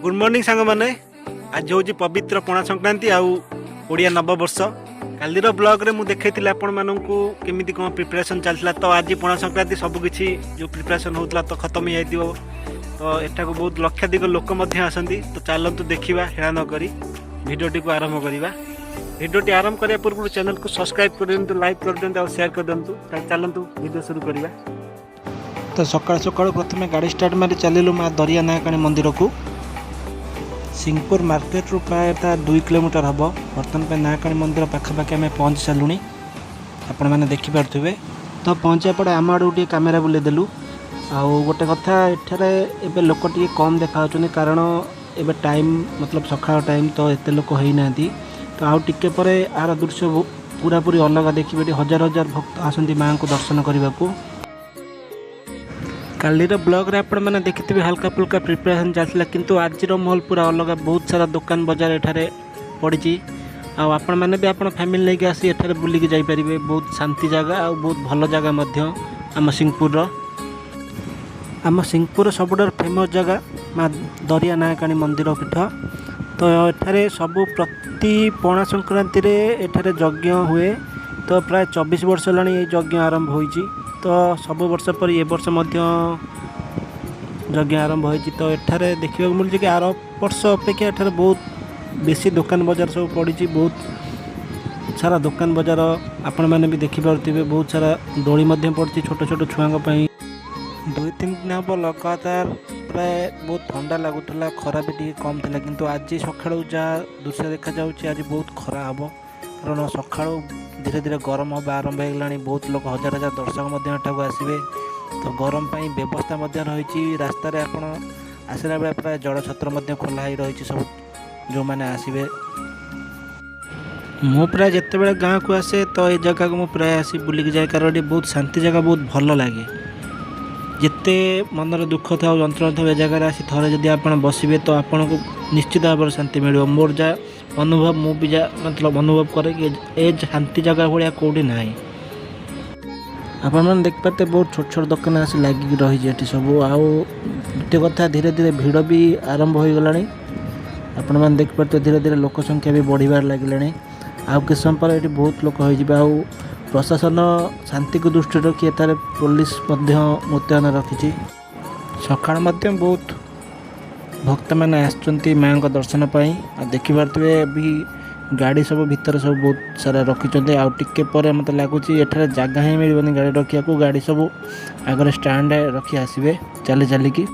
Good morning सांग मैंने आज हूँ पवित्र पणा संक्रांति आउ ओडिया नववर्ष कालीर ब्लॉग रे मुझे देखी आपण मानू केमी कौन प्रिपरेशन चलता तो आज पणा संक्रांति सबकि जो प्रिपरेशन होता तो खत्म हो जाए तो एटा को बहुत लक्षाधिक लोक आसती तो चलतु देखा हेला नक भिडटी को आरंभ करवा भिडटी आरंभ करने पूर्व चैनल को सब्सक्राइब कर दिंतु लाइक कर दिंतु और शेयर कर दिंतु चलतु वीडियो शुरू करवा। तो सकाळ सकाळ प्रथम गाड़ी स्टार्ट मारी चलू माँ दरिया नायकाणी मंदिर को सिंहपुर मार्केट रू प्राय 2 किलोमीटर हम बर्तमान पे नायकाणी मंदिर पाखापाखि आम पहुँच सारूँ आपण मैंने देखिपे तो पहुँचा पड़े आम आड़ गोटे कैमेरा बुलेदेलु आउ गोटे कथा एठे लोक टे कम देखा कारण एबे टाइम मतलब सकाळ टाइम तो एते लोक होना तो आउ टिके पर आर दृश्य पूरा पूरी अलग देखिए हजार हजार भक्त आसती माँ को दर्शन करने को। कालीर ब्लॉग रे आपण मैंने देखिथे हल्का फुल्का प्रिपरेशन चलता किंतु आज माहौल पूरा अलग बहुत सारा दुकान बजार एठारे पड़ी आपण मैंने भी आपण फैमिली लेके आसी एठारे बुलिकी जाई परिबे बहुत शांति जगह आ बहुत भल जगह मध्य आम सिंहपुर सबुठार फेमस जगह माँ दरिया नायकाणी मंदिर पीठ तो एठारे सबू प्रति पणा संक्रांति रे एठारे यज्ञ हुए तो प्राय 24 वर्ष होलानी ये यज्ञ आरंभ होईची तो सब वर्ष पर ये वर्ष मध्य यज्ञ आरंभ होईची तो एठारे देखिबा मिलुची कि आर वर्ष अपेक्षा एठारे बहुत बेसी दुकान बजार सब पड़ी बहुत सारा दुकान बजार आपण मैंने भी देखि पारुथिबे बहुत सारा डोली मध्य पड़ी छोट छोट छुआंग पई 2-3 दिन हम लगातार प्राय बहुत ठंडा लगुला खरा भी टी कम था किंतु आज सकाळू जहाँ दृश्य देखा जाउची आज बहुत खरा हम कारण सकाळू धीरे धीरे गरम हम आरंभ होगा बहुत लोग हजार हजार दर्शक आसवे तो गरम पर व्यवस्था रही रास्तार आपण आसला बेले प्राय जड़ छत्र खोला रही सब जो मैंने आसवे मु प्राय जिते गाँव को आसे तो ये जगह को मुझे प्राय आसी बुलिकी जाए कारण ये बहुत शांति जगह बहुत भल लगे जिते मनर दुख था जंत्रणा था जगह आसी थे जदि आप बसवे तो आपन को निश्चित भाव में शांति मिल मोर जा अनुभव मु भी जा मतलब अनुभव करे कि ए शांति जगह भाया कौटी ना आपण देख पाते बहुत छोट छोट दुकान आसी लगिक रही सब आउ गोटे कथा धीरे धीरे भिड़ भी आरंभ हो गला आपण मैंने देख पाते धीरे धीरे लोक संख्या भी बढ़िबार लगे आउ किस समय पर ये बहुत लोक हो प्रशासन शांति को दृष्टि रखी एतार पुलिस मुतयन रखी सकाळ बहुत भक्त मैंने आसुँच माँ का दर्शन पाई देखिपे भी गाड़ी सब भीतर सब बहुत सारा रखी आउ टिके पर मत लगुच एठार जगह ही मिलनी गाड़ी रखा गाड़ी सब आगे स्टैंड रखी आसवे चली चलिकी।